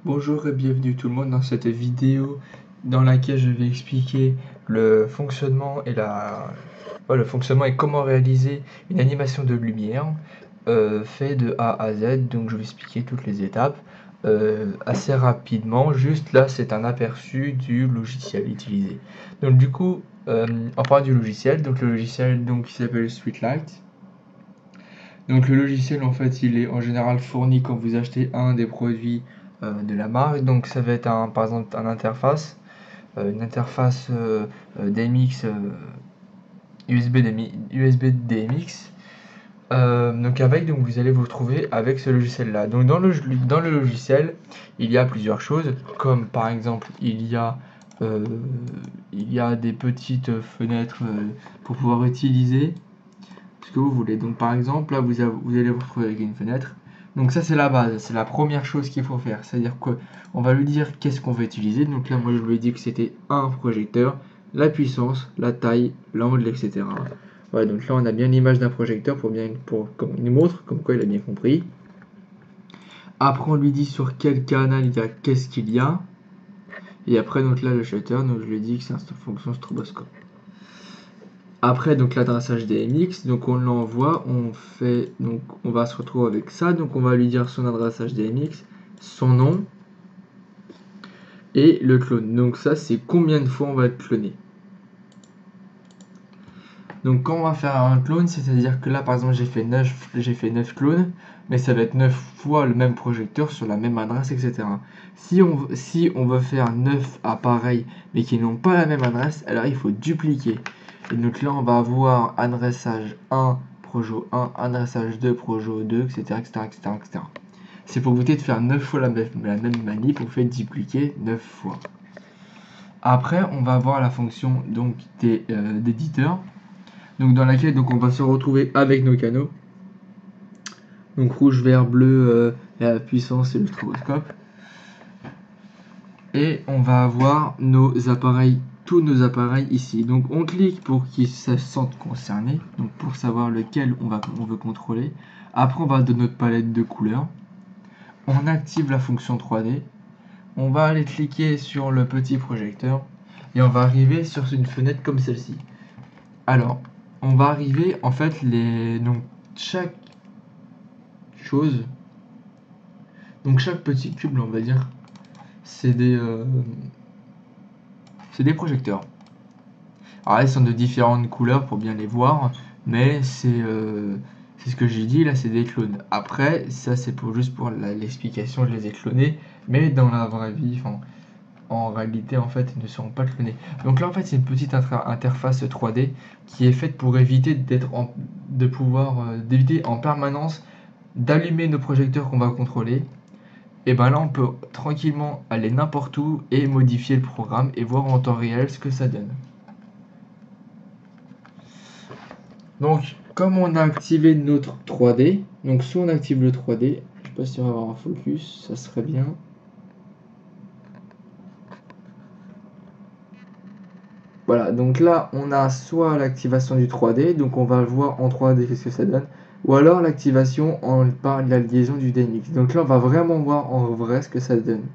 Bonjour et bienvenue tout le monde dans cette vidéo dans laquelle je vais expliquer le fonctionnement et le fonctionnement et comment réaliser une animation de lumière fait de A à Z. Donc je vais expliquer toutes les étapes assez rapidement. Juste là, c'est un aperçu du logiciel utilisé. Donc du coup, on parle du logiciel. Donc le logiciel qui s'appelle Streetlight. Donc le logiciel en fait il est en général fourni quand vous achetez un des produits de la marque. Donc ça va être par exemple une interface DMX USB DMX. Donc vous allez vous retrouver avec ce logiciel là. Donc dans le logiciel il y a plusieurs choses, comme par exemple il y a des petites fenêtres pour pouvoir utiliser ce que vous voulez. Donc par exemple, là vous allez vous retrouver avec une fenêtre. Donc ça c'est la base, c'est la première chose qu'il faut faire. C'est-à-dire qu'on va lui dire qu'est-ce qu'on va utiliser. Donc là moi je lui ai dit que c'était un projecteur, la puissance, la taille, l'angle, etc. Voilà, donc là on a bien l'image d'un projecteur comme il nous montre, comme quoi il a bien compris. Après on lui dit sur quel canal il y a, qu'est-ce qu'il y a. Et après donc là le shutter, donc je lui ai dit que c'est une fonction stroboscope. Après donc l'adressage DMX, donc on l'envoie, on va se retrouver avec ça, donc on va lui dire son adressage DMX, son nom et le clone. Donc ça c'est combien de fois on va être cloné. Donc quand on va faire un clone, c'est-à-dire que là par exemple j'ai fait 9 clones, mais ça va être 9 fois le même projecteur sur la même adresse, etc. Si on veut faire 9 appareils mais qui n'ont pas la même adresse, alors il faut dupliquer. Et donc là on va avoir adressage 1, projo 1, adressage 2, projo 2, etc. etc. C'est pour éviter de faire 9 fois la même manip, on fait dupliquer 9 fois. Après on va avoir la fonction d'éditeur. Donc dans laquelle on va se retrouver avec nos canaux. Donc rouge, vert, bleu, la puissance et le stroboscope. Et on va avoir nos appareils, tous nos appareils ici. Donc on clique pour qu'ils se sentent concernés, donc pour savoir lequel on veut contrôler. Après on va dans notre palette de couleurs. On active la fonction 3D. On va aller cliquer sur le petit projecteur et on va arriver sur une fenêtre comme celle-ci. Alors, on va arriver en fait donc chaque chose, donc chaque petit cube, on va dire, c'est des projecteurs. Alors là, ils sont de différentes couleurs pour bien les voir, mais c'est ce que j'ai dit là, c'est des clones. Après, ça c'est juste pour l'explication, je les ai clonés, mais dans la vraie vie, en réalité en fait ils ne seront pas clonés. Donc là en fait c'est une petite interface 3D qui est faite pour éviter d'éviter en permanence d'allumer nos projecteurs qu'on va contrôler. Et ben là on peut tranquillement aller n'importe où et modifier le programme et voir en temps réel ce que ça donne. Donc comme on a activé notre 3D, donc soit on active le 3D, je sais pas si on va avoir un focus, ça serait bien. Voilà, donc là, on a soit l'activation du 3D, donc on va voir en 3D qu'est-ce que ça donne, ou alors l'activation par la liaison du DMX. Donc là, on va vraiment voir en vrai ce que ça donne.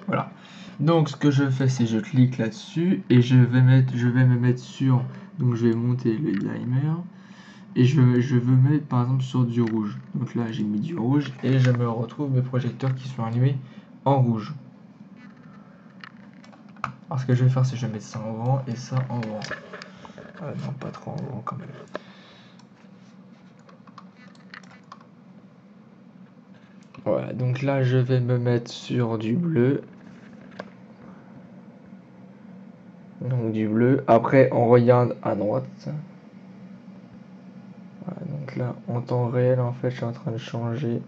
Voilà. Donc ce que je fais, c'est je clique là-dessus et je vais me mettre sur, donc je vais monter le timer et je veux mettre par exemple sur du rouge. Donc là, j'ai mis du rouge et je me retrouve mes projecteurs qui sont allumés en rouge. Alors ce que je vais faire, c'est que je vais mettre ça en grand et ça en grand. Non, pas trop en grand quand même. Voilà, donc là je vais me mettre sur du bleu. Donc du bleu. Après on regarde à droite. Voilà, donc là en temps réel en fait je suis en train de changer.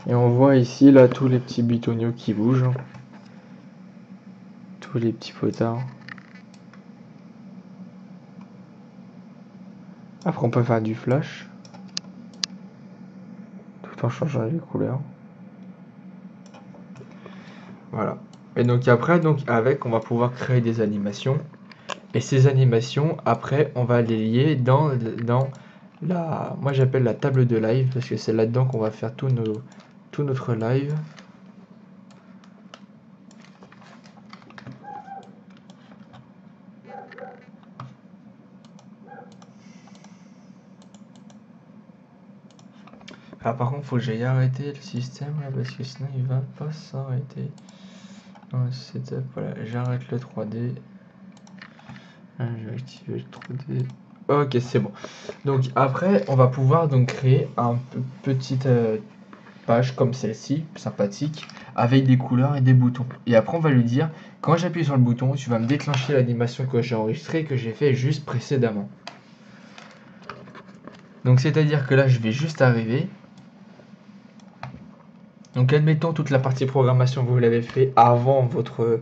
Et on voit ici là tous les petits bitonio qui bougent. Tous les petits potards. Après on peut faire du flash. Tout en changeant les couleurs. Voilà. Et donc après, on va pouvoir créer des animations. Et ces animations, après, on va les lier dans la... Moi, j'appelle la table de live, parce que c'est là-dedans qu'on va faire tout notre live. Ah, par contre, faut que j'aille arrêter le système, là, parce que sinon, il va pas s'arrêter. Voilà, j'arrête le 3D. Je vais activer le 3D. Ok, c'est bon. Donc après, on va pouvoir donc créer un petite page comme celle-ci, sympathique, avec des couleurs et des boutons. Et après, on va lui dire, quand j'appuie sur le bouton, tu vas me déclencher l'animation que j'ai enregistrée, que j'ai fait juste précédemment. Donc c'est-à-dire que là, je vais juste arriver. Donc admettons toute la partie programmation, vous l'avez fait avant votre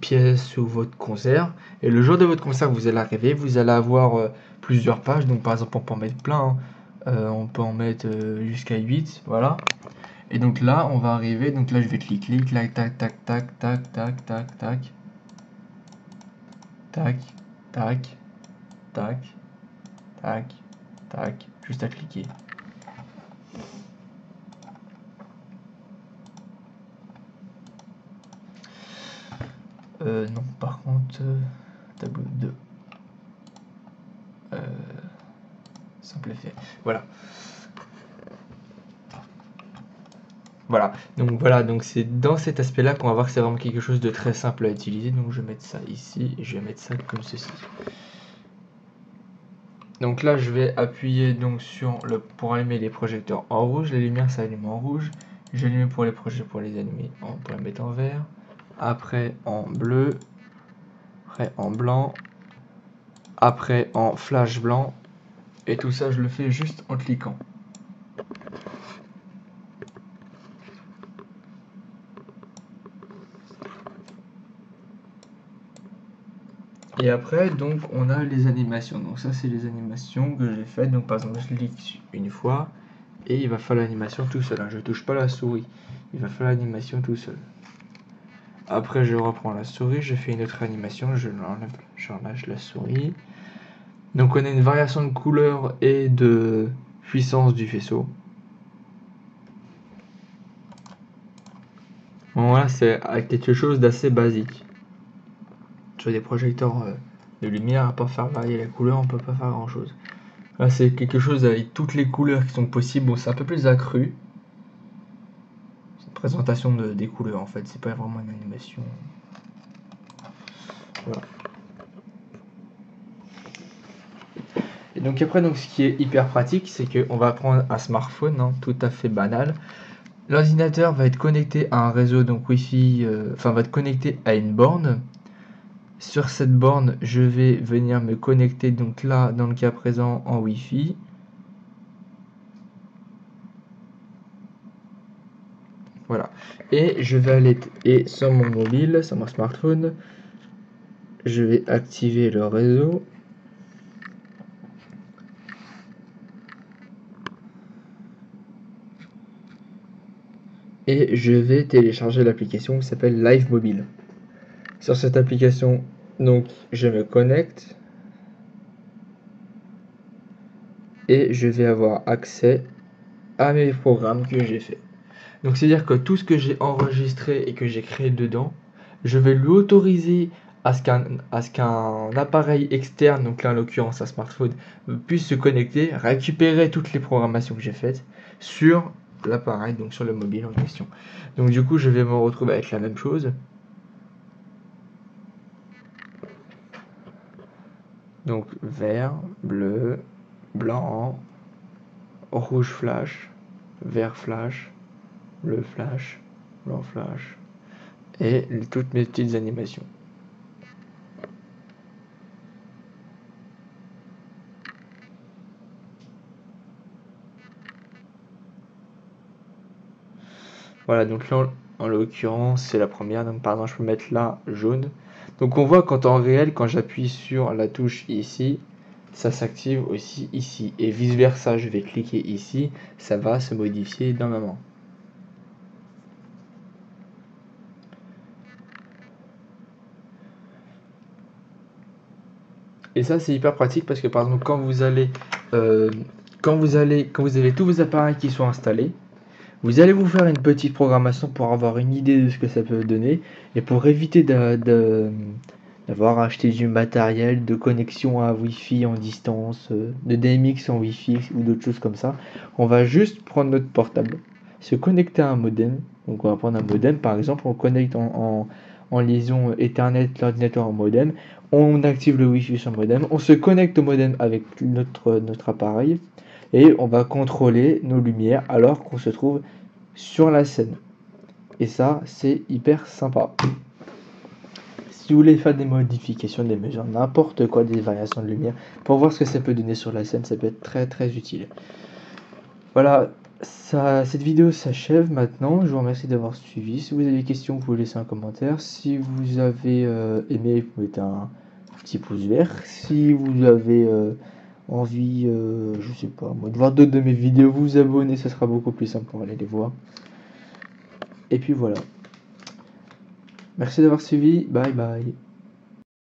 pièce ou votre concert. Et le jour de votre concert, vous allez arriver, vous allez avoir plusieurs pages. Donc par exemple, on peut en mettre plein. On peut en mettre jusqu'à 8. Voilà. Et donc là, on va arriver. Donc là, je vais cliquer. Tac, tac, tac, tac, tac, tac, tac, tac. Tac, tac, tac, tac, tac. Juste à cliquer. Non, par contre, tableau 2. Simple effet. Voilà. Voilà, donc c'est dans cet aspect-là qu'on va voir que c'est vraiment quelque chose de très simple à utiliser. Donc je vais mettre ça ici et je vais mettre ça comme ceci. Donc là, je vais appuyer donc sur le pour allumer les projecteurs en rouge. Les lumières s'allument en rouge. J'allume pour les projets pour les allumer, pour les mettre en vert. Après en bleu. Après en blanc. Après en flash blanc. Et tout ça, je le fais juste en cliquant. Et après, donc, on a les animations. Donc ça, c'est les animations que j'ai faites. Donc par exemple, je clique une fois et il va faire l'animation tout seul. Je ne touche pas la souris. Il va faire l'animation tout seul. Après, je reprends la souris, je fais une autre animation, j'enlève la souris. Donc on a une variation de couleur et de puissance du faisceau. Bon, voilà, c'est quelque chose d'assez basique. Sur des projecteurs de lumière, à part faire varier la couleur, on peut pas faire grand chose. Là, c'est quelque chose avec toutes les couleurs qui sont possibles. Bon, c'est un peu plus accru. C'est une présentation des couleurs en fait, c'est pas vraiment une animation. Voilà. Et donc après, donc, ce qui est hyper pratique, c'est qu'on va prendre un smartphone, tout à fait banal. L'ordinateur va être connecté à un réseau, donc Wi-Fi, va être connecté à une borne. Sur cette borne, je vais venir me connecter, donc là, dans le cas présent, en Wi-Fi. Voilà. Et je vais aller, et sur mon mobile, sur mon smartphone, je vais activer le réseau. Et je vais télécharger l'application qui s'appelle Live Mobile. Sur cette application, donc je me connecte et je vais avoir accès à mes programmes que j'ai fait. Donc c'est à dire que tout ce que j'ai enregistré et que j'ai créé dedans, je vais lui autoriser à ce qu'un appareil externe, donc là en l'occurrence un smartphone, puisse se connecter, récupérer toutes les programmations que j'ai faites sur l'appareil, donc sur le mobile en question. Donc du coup je vais me retrouver avec la même chose. Donc vert, bleu, blanc, rouge flash, vert flash, bleu flash, blanc flash et toutes mes petites animations. Voilà, donc là en l'occurrence c'est la première, donc par exemple je peux mettre là jaune. Donc on voit qu'en temps réel, quand j'appuie sur la touche ici, ça s'active aussi ici. Et vice versa, je vais cliquer ici, ça va se modifier d'un moment. Et ça c'est hyper pratique parce que par exemple quand vous allez quand vous avez tous vos appareils qui sont installés, vous allez vous faire une petite programmation pour avoir une idée de ce que ça peut donner et pour éviter d'avoir acheté du matériel de connexion à Wi-Fi en distance, de DMX en Wi-Fi ou d'autres choses comme ça. On va juste prendre notre portable, se connecter à un modem. Donc on va prendre un modem par exemple, on connecte en liaison Ethernet l'ordinateur au modem, on active le Wi-Fi sur le modem, on se connecte au modem avec notre appareil et on va contrôler nos lumières alors qu'on se trouve sur la scène. Et ça, c'est hyper sympa. Si vous voulez faire des modifications, des mesures, n'importe quoi, des variations de lumière, pour voir ce que ça peut donner sur la scène, ça peut être très très utile. Voilà, cette vidéo s'achève maintenant. Je vous remercie d'avoir suivi. Si vous avez des questions, vous pouvez laisser un commentaire. Si vous avez aimé, vous mettez un petit pouce vert. Si vous avez envie, je sais pas, moi, de voir d'autres de mes vidéos, vous abonner, ça sera beaucoup plus simple pour aller les voir. Et puis voilà. Merci d'avoir suivi. Bye bye.